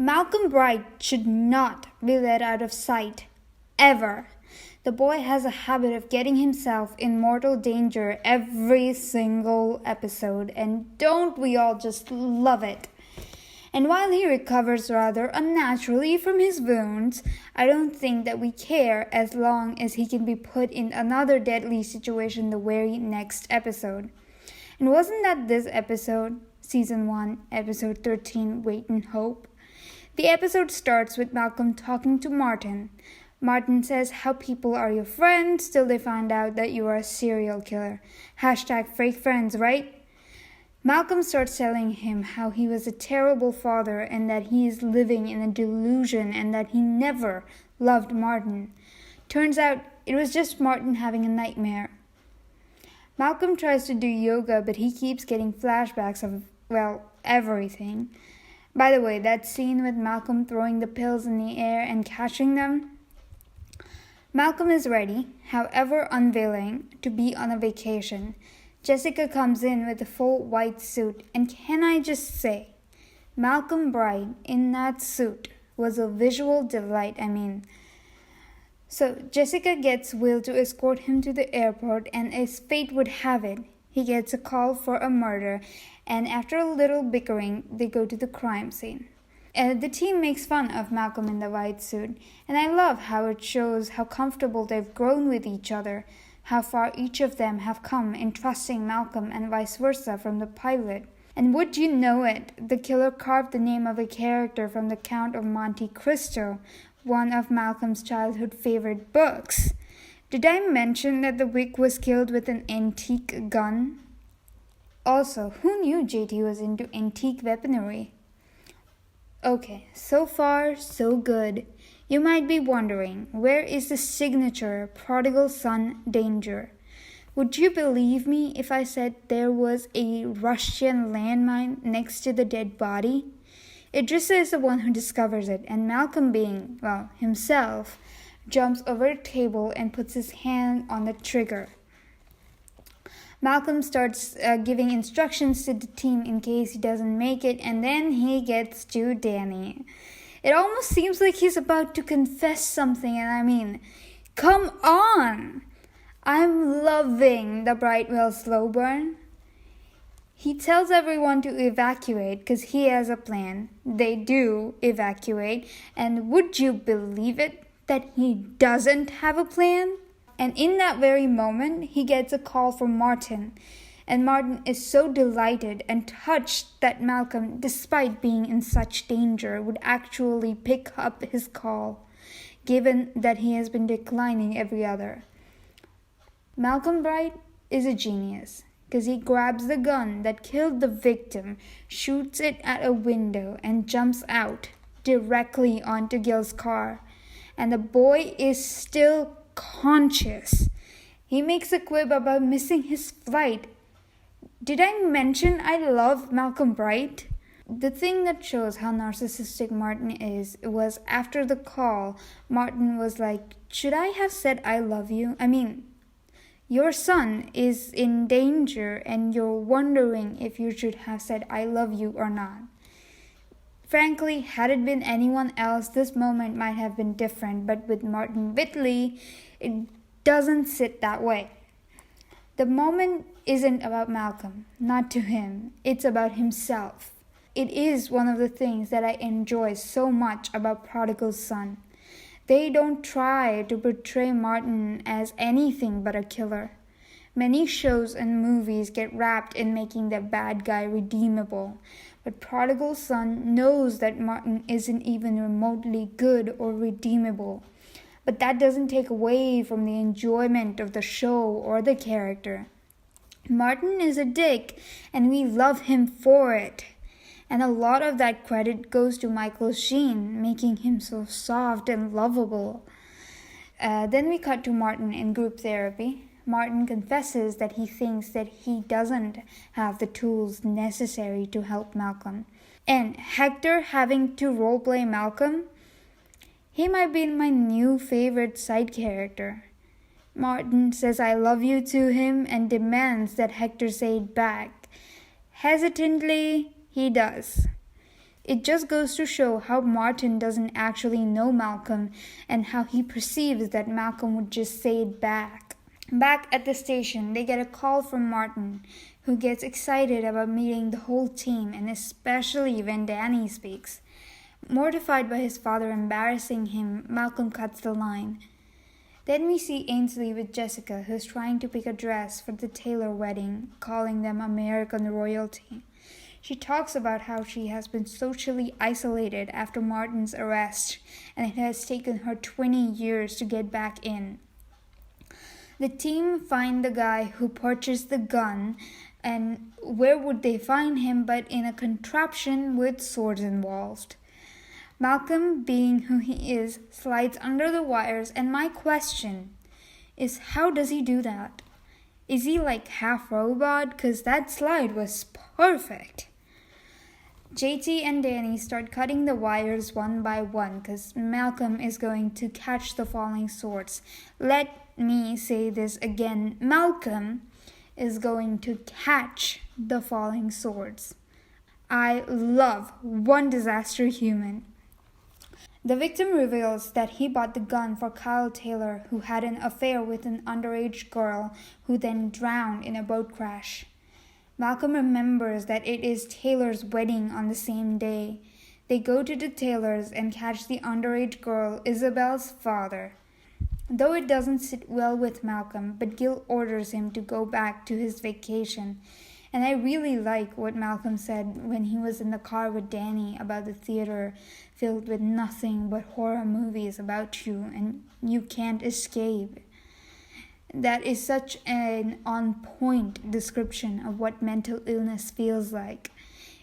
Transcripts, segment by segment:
Malcolm Bright should not be let out of sight, ever. The boy has a habit of getting himself in mortal danger every single episode, and don't we all just love it? And while he recovers rather unnaturally from his wounds, I don't think that we care as long as he can be put in another deadly situation the very next episode. And wasn't that this episode, Season 1, Episode 13, Wait and Hope? The episode starts with Malcolm talking to Martin. Martin says how people are your friends till they find out that you are a serial killer. #fake friends, right? Malcolm starts telling him how he was a terrible father and that he is living in a delusion and that he never loved Martin. Turns out it was just Martin having a nightmare. Malcolm tries to do yoga, but he keeps getting flashbacks of, everything. By the way, that scene with Malcolm throwing the pills in the air and catching them. Malcolm is ready, however unwilling, to be on a vacation. Jessica comes in with a full white suit, and can I just say, Malcolm Bright in that suit was a visual delight, So Jessica gets Will to escort him to the airport, and as fate would have it, he gets a call for a murder, and after a little bickering, they go to the crime scene. The team makes fun of Malcolm in the white suit, and I love how it shows how comfortable they've grown with each other, how far each of them have come in trusting Malcolm and vice versa from the pilot. And would you know it, the killer carved the name of a character from the Count of Monte Cristo, one of Malcolm's childhood favorite books. Did I mention that the Vic was killed with an antique gun? Also, who knew JT was into antique weaponry? Okay, so far, so good. You might be wondering, where is the signature Prodigal Son danger? Would you believe me if I said there was a Russian landmine next to the dead body? Idrissa is the one who discovers it, and Malcolm being, himself, jumps over a table and puts his hand on the trigger. Malcolm starts giving instructions to the team in case he doesn't make it, and then he gets to Danny. It almost seems like he's about to confess something, and come on! I'm loving the Brightwell slow burn. He tells everyone to evacuate because he has a plan. They do evacuate, and would you believe it that he doesn't have a plan? And in that very moment, he gets a call from Martin. And Martin is so delighted and touched that Malcolm, despite being in such danger, would actually pick up his call, given that he has been declining every other. Malcolm Bright is a genius, because he grabs the gun that killed the victim, shoots it at a window, and jumps out directly onto Gil's car. And the boy is still conscious. He makes a quip about missing his flight. Did I mention I love Malcolm Bright? The thing that shows how narcissistic Martin is was after the call, Martin was like, should I have said I love you? Your son is in danger and you're wondering if you should have said I love you or not. Frankly, had it been anyone else, this moment might have been different, but with Martin Whitley, it doesn't sit that way. The moment isn't about Malcolm, not to him, it's about himself. It is one of the things that I enjoy so much about Prodigal Son. They don't try to portray Martin as anything but a killer. Many shows and movies get wrapped in making the bad guy redeemable, but Prodigal Son knows that Martin isn't even remotely good or redeemable. But that doesn't take away from the enjoyment of the show or the character. Martin is a dick, and we love him for it. And a lot of that credit goes to Michael Sheen, making him so soft and lovable. Then we cut to Martin in group therapy. Martin confesses that he thinks that he doesn't have the tools necessary to help Malcolm. And Hector having to roleplay Malcolm? He might be my new favorite side character. Martin says I love you to him and demands that Hector say it back. Hesitantly, he does. It just goes to show how Martin doesn't actually know Malcolm and how he perceives that Malcolm would just say it back. Back at the station, they get a call from Martin, who gets excited about meeting the whole team, and especially when Danny speaks. Mortified by his father embarrassing him, Malcolm cuts the line. Then we see Ainsley with Jessica, who's trying to pick a dress for the Taylor wedding, calling them American royalty. She talks about how she has been socially isolated after Martin's arrest, and it has taken her 20 years to get back in. The team find the guy who purchased the gun, and where would they find him but in a contraption with swords involved? Malcolm, being who he is, slides under the wires, and my question is, how does he do that? Is he like half robot? 'Cause that slide was perfect. JT and Danny start cutting the wires one by one because Malcolm is going to catch the falling swords. Let me say this again. Malcolm is going to catch the falling swords. I love one disaster human. The victim reveals that he bought the gun for Kyle Taylor, who had an affair with an underage girl who then drowned in a boat crash. Malcolm remembers that it is Taylor's wedding on the same day. They go to the Taylors and catch the underage girl, Isabel's father. Though it doesn't sit well with Malcolm, but Gil orders him to go back to his vacation. And I really like what Malcolm said when he was in the car with Danny about the theater filled with nothing but horror movies about you and you can't escape. That is such an on-point description of what mental illness feels like.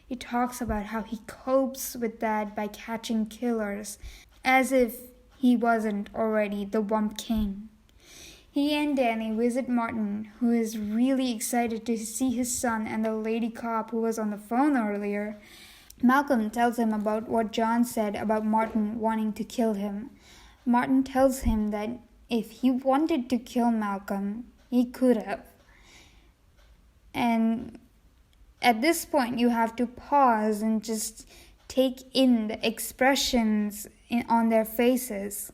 He talks about how he copes with that by catching killers, as if he wasn't already the Wump King. He and Danny visit Martin, who is really excited to see his son and the lady cop who was on the phone earlier. Malcolm tells him about what John said about Martin wanting to kill him. Martin tells him that if he wanted to kill Malcolm, he could have. And at this point, you have to pause and just take in the expressions on their faces.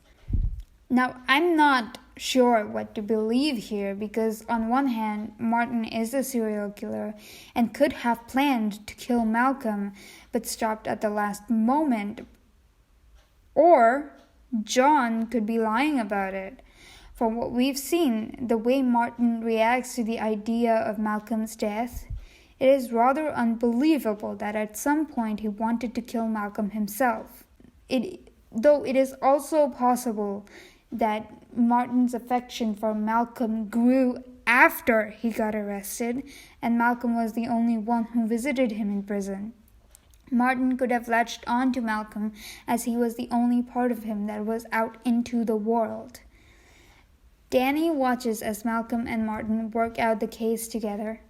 Now, I'm not sure what to believe here because on one hand, Martin is a serial killer and could have planned to kill Malcolm but stopped at the last moment. Or John could be lying about it. From what we've seen, the way Martin reacts to the idea of Malcolm's death, it is rather unbelievable that at some point he wanted to kill Malcolm himself. Though it is also possible that Martin's affection for Malcolm grew after he got arrested, and Malcolm was the only one who visited him in prison. Martin could have latched on to Malcolm as he was the only part of him that was out into the world. Danny watches as Malcolm and Martin work out the case together.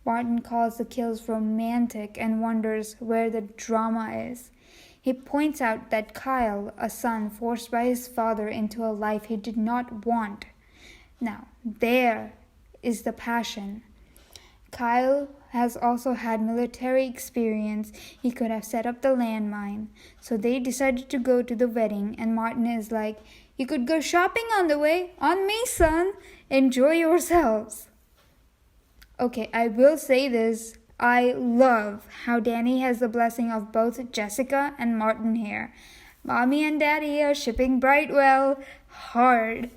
Martin calls the kills romantic and wonders where the drama is. He points out that Kyle, a son forced by his father into a life he did not want. Now, there is the passion. Kyle has also had military experience. He could have set up the landmine. So they decided to go to the wedding, and Martin is like, "You could go shopping on the way. On me, son. Enjoy yourselves." Okay, I will say this. I love how Danny has the blessing of both Jessica and Martin here. Mommy and Daddy are shipping Brightwell hard.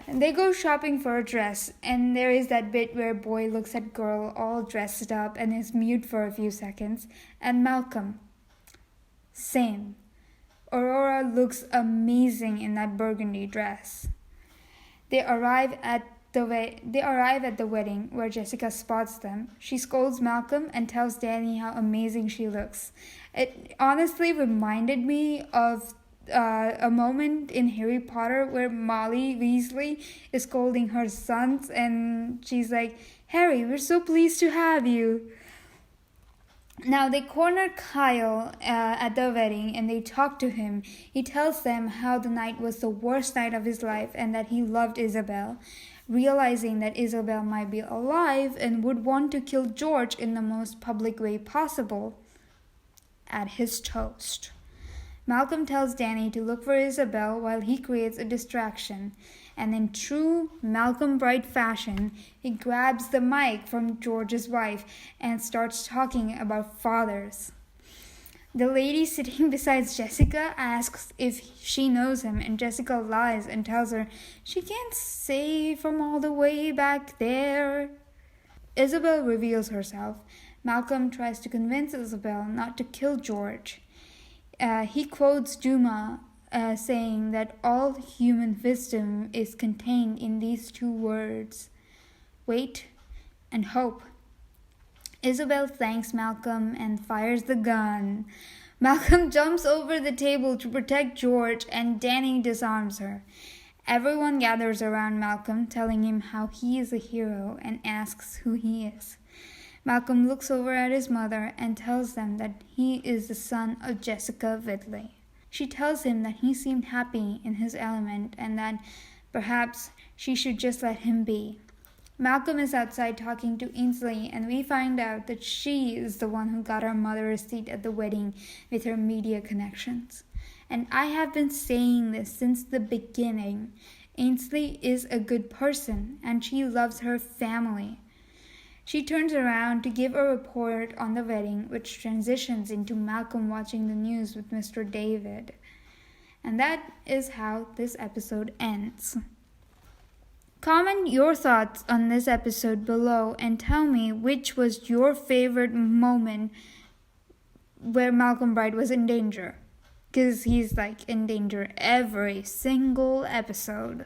And they go shopping for a dress, and there is that bit where boy looks at girl all dressed up and is mute for a few seconds. And Malcolm, same. Aurora looks amazing in that burgundy dress. They arrive at the wedding where Jessica spots them. She scolds Malcolm and tells Danny how amazing she looks. It honestly reminded me of a moment in Harry Potter where Molly Weasley is scolding her sons and she's like, "Harry, we're so pleased to have you." Now they corner Kyle at the wedding and they talk to him. He tells them how the night was the worst night of his life and that he loved Isabel. Realizing that Isabel might be alive and would want to kill George in the most public way possible. at his toast. Malcolm tells Danny to look for Isabel while he creates a distraction, and in true Malcolm Bright fashion, he grabs the mic from George's wife and starts talking about fathers. The lady sitting beside Jessica asks if she knows him, and Jessica lies and tells her she can't say from all the way back there. Isabel reveals herself. Malcolm tries to convince Isabel not to kill George. He quotes Dumas saying that all human wisdom is contained in these two words, wait and hope. Isabel thanks Malcolm and fires the gun. Malcolm jumps over the table to protect George, and Danny disarms her. Everyone gathers around Malcolm, telling him how he is a hero, and asks who he is. Malcolm looks over at his mother and tells them that he is the son of Jessica Whitley. She tells him that he seemed happy in his element and that perhaps she should just let him be. Malcolm is outside talking to Ainsley, and we find out that she is the one who got our mother a seat at the wedding with her media connections. And I have been saying this since the beginning. Ainsley is a good person, and she loves her family. She turns around to give a report on the wedding, which transitions into Malcolm watching the news with Mr. David. And that is how this episode ends. Comment your thoughts on this episode below and tell me which was your favorite moment where Malcolm Bright was in danger. Because he's in danger every single episode.